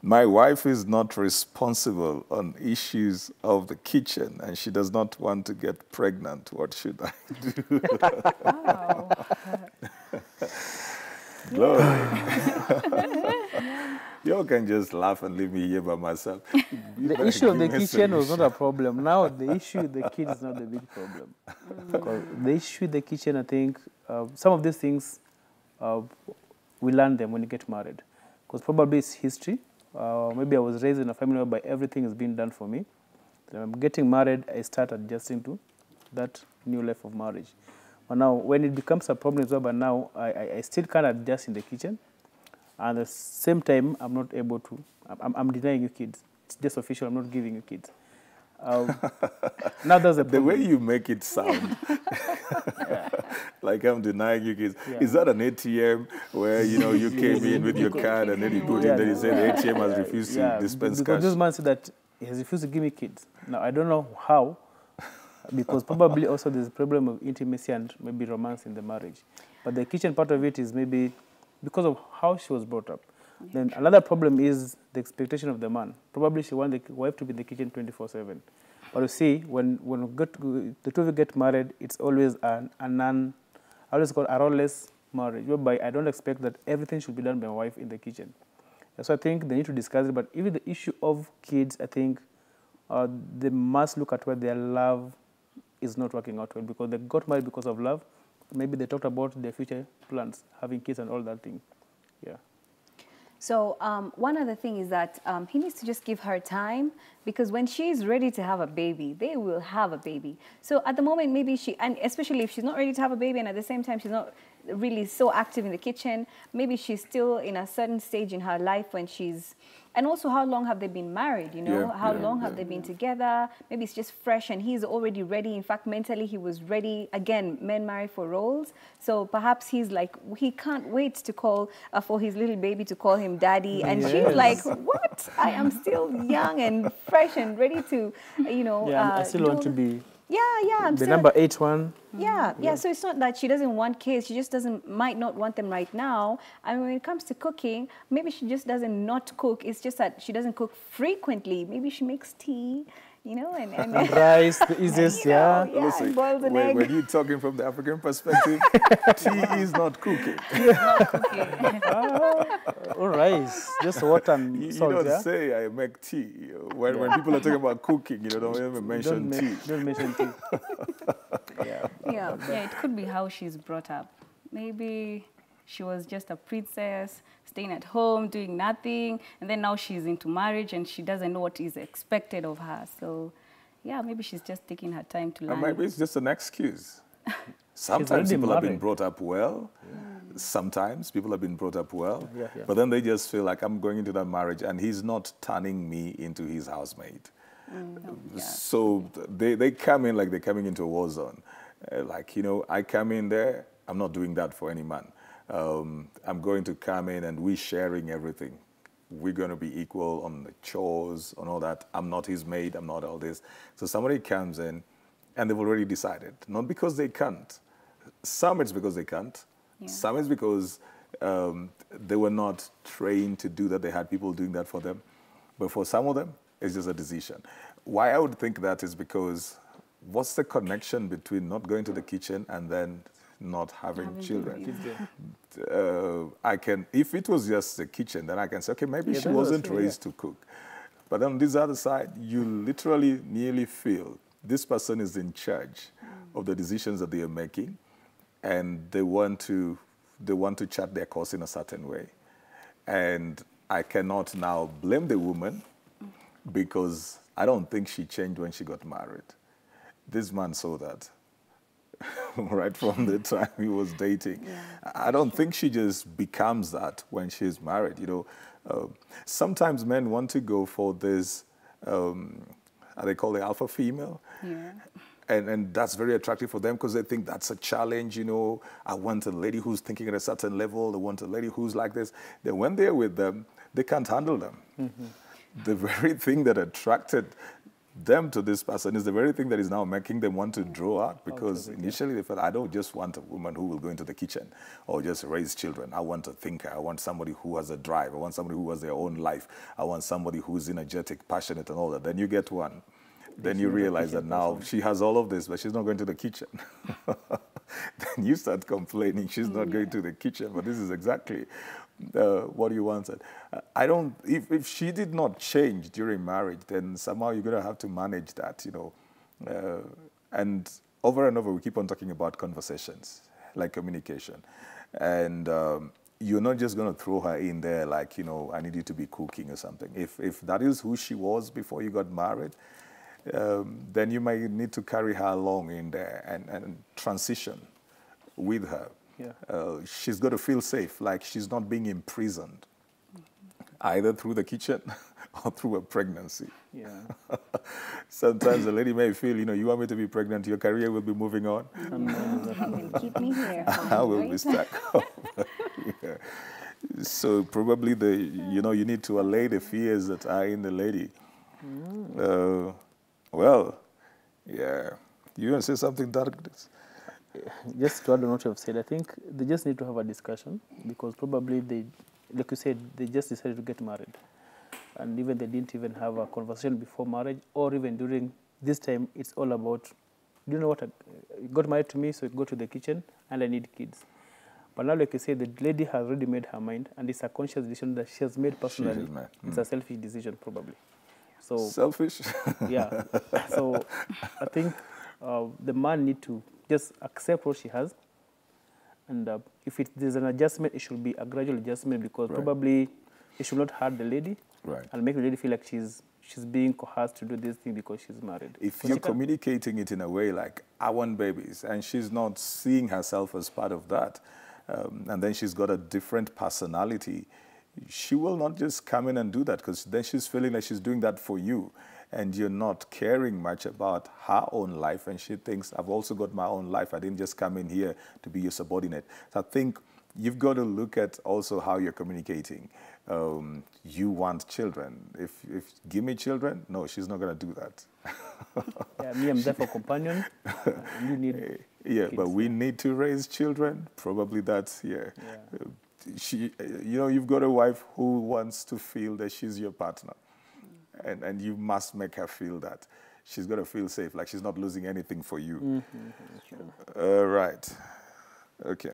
My wife is not responsible on issues of the kitchen, and she does not want to get pregnant. What should I do? Wow. Glory. You can just laugh and leave me here by myself. The issue of the kitchen was not a problem. Now the issue with the kid is not the big problem. Because the issue with the kitchen, I think, some of these things, we learn them when you get married. Because probably it's history. Maybe I was raised in a family whereby everything is being done for me. Then I'm getting married, I start adjusting to that new life of marriage. But now, when it becomes a problem as well, but now I still can't adjust in the kitchen. And at the same time, I'm not able to, I'm denying you kids. It's just official, I'm not giving you kids. Now that's the problem. The way you make it sound, like I'm denying you kids. Yeah. Is that an ATM where, you know, you came in with your card and then you put in that you say the ATM has refused to dispense cash? Because this man said that he has refused to give me kids. Now, I don't know how, because probably also there's a problem of intimacy and maybe romance in the marriage. But the kitchen part of it is maybe because of how she was brought up. Then another problem is the expectation of the man. Probably she wants the wife to be in the kitchen 24/7. But you see, when the two of you get married, it's always I always call a role-less marriage, whereby I don't expect that everything should be done by my wife in the kitchen. So I think they need to discuss it. But even the issue of kids, I think they must look at where their love is not working out well, because they got married because of love. Maybe they talked about their future plans, having kids and all that thing. Yeah. So one other thing is that he needs to just give her time, because when she's ready to have a baby, they will have a baby. So at the moment, maybe and especially if she's not ready to have a baby and at the same time she's not really so active in the kitchen, maybe she's still in a certain stage in her life when she's, and also how long have they been married, you know? How long have they been together? Maybe it's just fresh and he's already ready. In fact, mentally he was ready. Again, men marry for roles. So perhaps he's like, he can't wait to call for his little baby to call him daddy. And she's like, what? I am still young and fresh and ready to, you know. Yeah, I still want to be I'm the number 8 one. Yeah. So it's not that she doesn't want kids. She just might not want them right now. I mean, when it comes to cooking, maybe she just doesn't not cook. It's just that she doesn't cook frequently. Maybe she makes tea, you know, and rice, the easiest, Listen, boils an egg. When you're talking from the African perspective, tea is not cooking. Not cooking. Or rice, just water and salt. You don't say I make tea. When people are talking about cooking, you don't even mention tea. Don't mention tea. It could be how she's brought up. Maybe she was just a princess, staying at home, doing nothing, and then now she's into marriage and she doesn't know what is expected of her. So, yeah, maybe she's just taking her time to learn. And maybe it's just an excuse. Sometimes people have been brought up well. Sometimes people have been brought up well. But then they just feel like, I'm going into that marriage and he's not turning me into his housemaid. So they come in like they're coming into a war zone. Like, you know, I come in there, I'm not doing that for any man. I'm going to come in and we're sharing everything. We're going to be equal on the chores, on all that. I'm not his maid, I'm not all this. So somebody comes in and they've already decided, not because they can't. Some it's because they can't. Some it's because they were not trained to do that. They had people doing that for them. But for some of them, it's just a decision. Why I would think that is because what's the connection between not going to the kitchen and then not having children? I can, if it was just the kitchen, then I can say, okay, maybe she wasn't raised to cook. But on this other side, you literally nearly feel this person is in charge of the decisions that they are making, and they want to chart their course in a certain way. And I cannot now blame the woman because I don't think she changed when she got married. This man saw that right from the time he was dating. I don't think she just becomes that when she's married. You know, sometimes men want to go for this, they call it alpha female. And that's very attractive for them because they think that's a challenge, you know. I want a lady who's thinking at a certain level. They want a lady who's like this. Then when they're with them, they can't handle them. The very thing that attracted them to this person is the very thing that is now making them want to draw out, because initially they felt, I don't just want a woman who will go into the kitchen or just raise children. I want a thinker. I want somebody who has a drive. I want somebody who has their own life. I want somebody who's energetic, passionate, and all that. Then you get one. Then you realize that now she has all of this, but she's not going to the kitchen. Then you start complaining she's not going to the kitchen, but this is exactly what you wanted. I don't, if she did not change during marriage, then somehow you're going to have to manage that, you know. And over, we keep on talking about conversations, like communication. And you're not just going to throw her in there like, you know, I need you to be cooking or something. If that is who she was before you got married, then you might need to carry her along in there and transition with her. Yeah. She's got to feel safe, like she's not being imprisoned, either through the kitchen or through a pregnancy. Yeah. Sometimes the lady may feel, you know, you want me to be pregnant, your career will be moving on. Keep me here. I will be stuck. Yeah. So probably you need to allay the fears that are in the lady. Well, yeah. You want to say something, Dark? Just to add on what you have said, I think they just need to have a discussion, because probably they, like you said, they just decided to get married. And even they didn't even have a conversation before marriage, or even during this time, it's all about, do you know what, you got married to me, so you go to the kitchen, and I need kids. But now, like you said, the lady has already made her mind, and it's a conscious decision that she has made personally. It's a selfish decision, probably. So selfish? Yeah. So I think the man need to just accept what she has. And if there's an adjustment, it should be a gradual adjustment, because probably it should not hurt the lady and make the lady feel like she's being coerced to do this thing because she's married. If you're communicating it in a way like, I want babies, and she's not seeing herself as part of that, and then she's got a different personality, she will not just come in and do that, because then she's feeling like she's doing that for you, and you're not caring much about her own life, and she thinks, I've also got my own life. I didn't just come in here to be your subordinate. So I think you've got to look at also how you're communicating. You want children. If give me children, no, she's not going to do that. Yeah, me, I'm there for companion. You need kids, but we need to raise children. Probably that's, she, you know, you've got a wife who wants to feel that she's your partner. And you must make her feel that. She's got to feel safe, like she's not losing anything for you. Right. Okay.